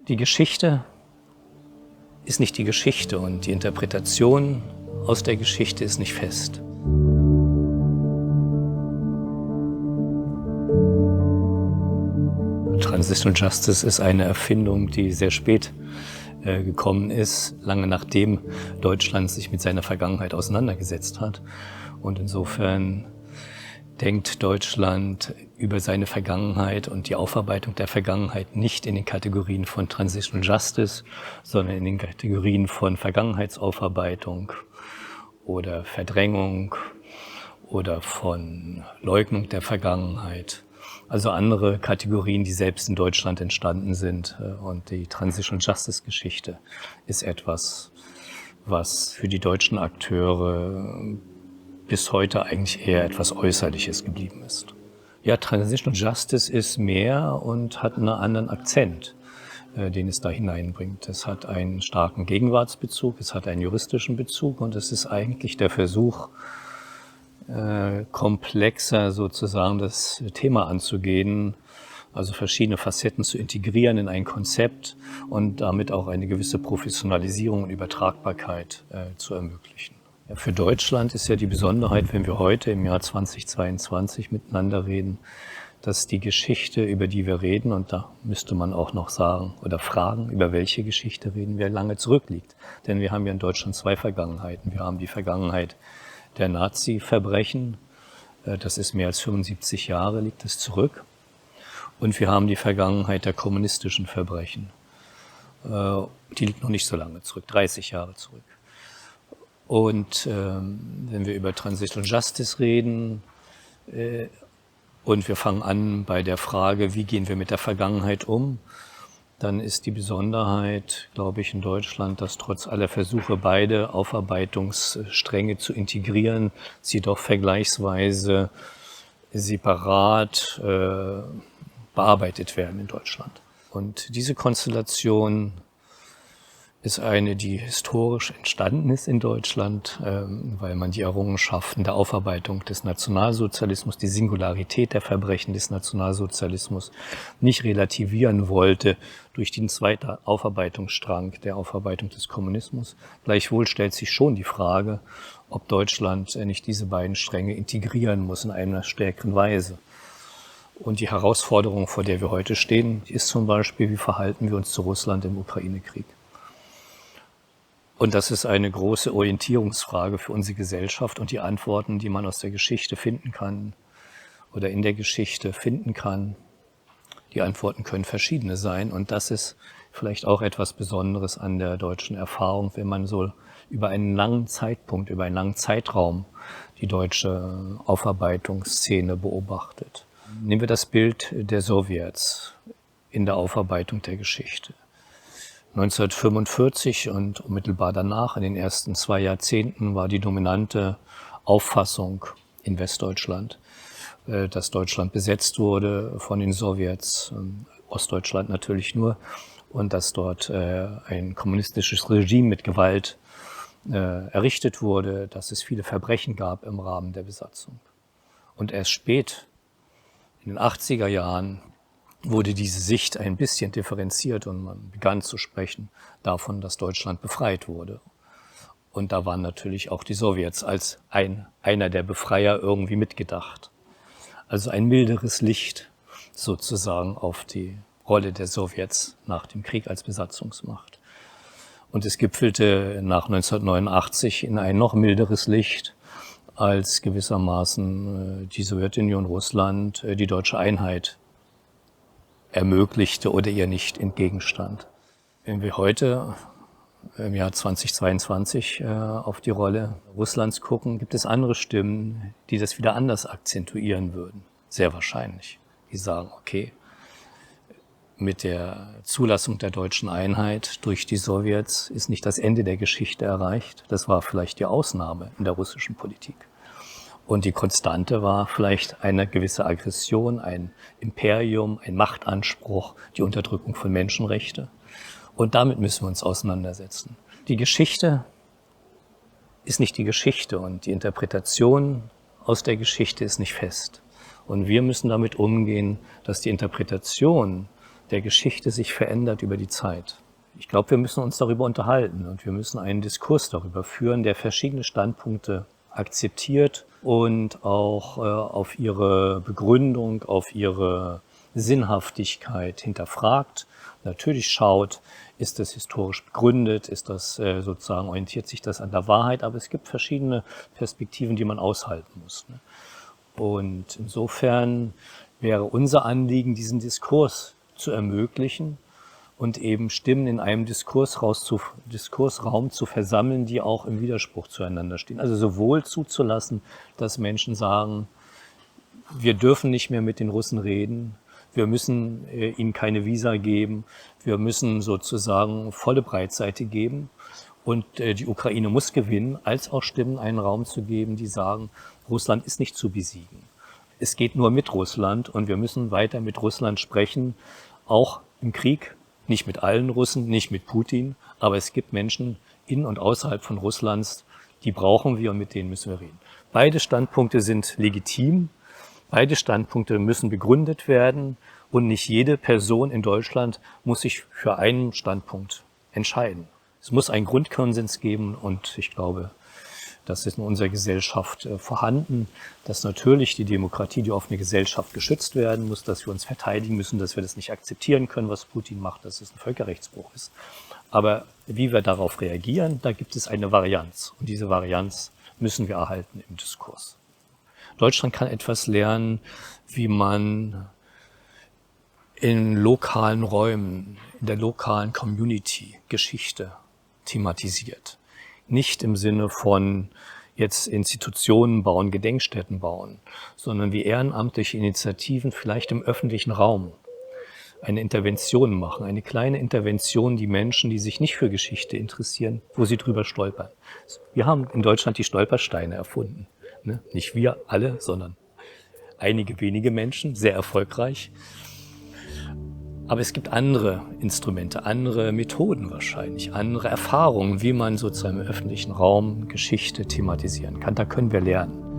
Die Geschichte ist nicht die Geschichte und die Interpretation aus der Geschichte ist nicht fest. Transitional Justice ist eine Erfindung, die sehr spät gekommen ist, lange nachdem Deutschland sich mit seiner Vergangenheit auseinandergesetzt hat. Und insofern denkt Deutschland über seine Vergangenheit und die Aufarbeitung der Vergangenheit nicht in den Kategorien von Transitional Justice, sondern in den Kategorien von Vergangenheitsaufarbeitung oder Verdrängung oder von Leugnung der Vergangenheit. Also andere Kategorien, die selbst in Deutschland entstanden sind. Und die Transitional Justice Geschichte ist etwas, was für die deutschen Akteure bis heute eigentlich eher etwas Äußerliches geblieben ist. Ja, Transitional Justice ist mehr und hat einen anderen Akzent, den es da hineinbringt. Es hat einen starken Gegenwartsbezug, es hat einen juristischen Bezug und es ist eigentlich der Versuch, komplexer sozusagen das Thema anzugehen, also verschiedene Facetten zu integrieren in ein Konzept und damit auch eine gewisse Professionalisierung und Übertragbarkeit zu ermöglichen. Ja, für Deutschland ist ja die Besonderheit, wenn wir heute im Jahr 2022 miteinander reden, dass die Geschichte, über die wir reden, und da müsste man auch noch sagen oder fragen, über welche Geschichte reden wir, lange zurückliegt. Denn wir haben ja in Deutschland zwei Vergangenheiten. Wir haben die Vergangenheit der Nazi-Verbrechen, das ist mehr als 75 Jahre, liegt es zurück. Und wir haben die Vergangenheit der kommunistischen Verbrechen. Die liegt noch nicht so lange zurück, 30 Jahre zurück. Und wenn wir über Transitional Justice reden und wir fangen an bei der Frage, wie gehen wir mit der Vergangenheit um, dann ist die Besonderheit, glaube ich, in Deutschland, dass trotz aller Versuche, beide Aufarbeitungsstränge zu integrieren, sie doch vergleichsweise separat bearbeitet werden in Deutschland. Und diese Konstellation ist eine, die historisch entstanden ist in Deutschland, weil man die Errungenschaften der Aufarbeitung des Nationalsozialismus, die Singularität der Verbrechen des Nationalsozialismus nicht relativieren wollte durch den zweiten Aufarbeitungsstrang der Aufarbeitung des Kommunismus. Gleichwohl stellt sich schon die Frage, ob Deutschland nicht diese beiden Stränge integrieren muss in einer stärkeren Weise. Und die Herausforderung, vor der wir heute stehen, ist zum Beispiel, wie verhalten wir uns zu Russland im Ukraine-Krieg? Und das ist eine große Orientierungsfrage für unsere Gesellschaft und die Antworten, die man aus der Geschichte finden kann oder in der Geschichte finden kann, die Antworten können verschiedene sein. Und das ist vielleicht auch etwas Besonderes an der deutschen Erfahrung, wenn man so über einen langen Zeitpunkt, über einen langen Zeitraum die deutsche Aufarbeitungsszene beobachtet. Nehmen wir das Bild der Sowjets in der Aufarbeitung der Geschichte. 1945 und unmittelbar danach, in den ersten 2 Jahrzehnten, war die dominante Auffassung in Westdeutschland, dass Deutschland besetzt wurde von den Sowjets, Ostdeutschland natürlich nur, und dass dort ein kommunistisches Regime mit Gewalt errichtet wurde, dass es viele Verbrechen gab im Rahmen der Besatzung. Und erst spät, in den 80er Jahren, wurde diese Sicht ein bisschen differenziert und man begann zu sprechen davon, dass Deutschland befreit wurde. Und da waren natürlich auch die Sowjets als einer der Befreier irgendwie mitgedacht. Also ein milderes Licht sozusagen auf die Rolle der Sowjets nach dem Krieg als Besatzungsmacht. Und es gipfelte nach 1989 in ein noch milderes Licht, als gewissermaßen die Sowjetunion, Russland, die deutsche Einheit ermöglichte oder ihr nicht entgegenstand. Wenn wir heute im Jahr 2022 auf die Rolle Russlands gucken, gibt es andere Stimmen, die das wieder anders akzentuieren würden. Sehr wahrscheinlich. Die sagen, okay, mit der Zulassung der deutschen Einheit durch die Sowjets ist nicht das Ende der Geschichte erreicht. Das war vielleicht die Ausnahme in der russischen Politik. Und die Konstante war vielleicht eine gewisse Aggression, ein Imperium, ein Machtanspruch, die Unterdrückung von Menschenrechten. Und damit müssen wir uns auseinandersetzen. Die Geschichte ist nicht die Geschichte und die Interpretation aus der Geschichte ist nicht fest. Und wir müssen damit umgehen, dass die Interpretation der Geschichte sich verändert über die Zeit. Ich glaube, wir müssen uns darüber unterhalten und wir müssen einen Diskurs darüber führen, der verschiedene Standpunkte akzeptiert und auch auf ihre Begründung, auf ihre Sinnhaftigkeit hinterfragt. Natürlich schaut, ist das historisch begründet, ist das sozusagen, orientiert sich das an der Wahrheit, aber es gibt verschiedene Perspektiven, die man aushalten muss. Ne? Und insofern wäre unser Anliegen, diesen Diskurs zu ermöglichen und eben Stimmen in einem Diskursraum zu versammeln, die auch im Widerspruch zueinander stehen. Also sowohl zuzulassen, dass Menschen sagen, wir dürfen nicht mehr mit den Russen reden, wir müssen ihnen keine Visa geben, wir müssen sozusagen volle Breitseite geben und die Ukraine muss gewinnen, als auch Stimmen einen Raum zu geben, die sagen, Russland ist nicht zu besiegen. Es geht nur mit Russland und wir müssen weiter mit Russland sprechen, auch im Krieg. Nicht mit allen Russen, nicht mit Putin, aber es gibt Menschen in und außerhalb von Russlands, die brauchen wir und mit denen müssen wir reden. Beide Standpunkte sind legitim, beide Standpunkte müssen begründet werden und nicht jede Person in Deutschland muss sich für einen Standpunkt entscheiden. Es muss einen Grundkonsens geben und ich glaube, das ist in unserer Gesellschaft vorhanden, dass natürlich die Demokratie, die offene Gesellschaft geschützt werden muss, dass wir uns verteidigen müssen, dass wir das nicht akzeptieren können, was Putin macht, dass es ein Völkerrechtsbruch ist. Aber wie wir darauf reagieren, da gibt es eine Varianz. Und diese Varianz müssen wir erhalten im Diskurs. Deutschland kann etwas lernen, wie man in lokalen Räumen, in der lokalen Community Geschichte thematisiert. Nicht im Sinne von jetzt Institutionen bauen, Gedenkstätten bauen, sondern wie ehrenamtliche Initiativen vielleicht im öffentlichen Raum eine Intervention machen, eine kleine Intervention, die Menschen, die sich nicht für Geschichte interessieren, wo sie drüber stolpern. Wir haben in Deutschland die Stolpersteine erfunden. Ne? Nicht wir alle, sondern einige wenige Menschen, sehr erfolgreich. Aber es gibt andere Instrumente, andere Methoden wahrscheinlich, andere Erfahrungen, wie man sozusagen im öffentlichen Raum Geschichte thematisieren kann. Da können wir lernen.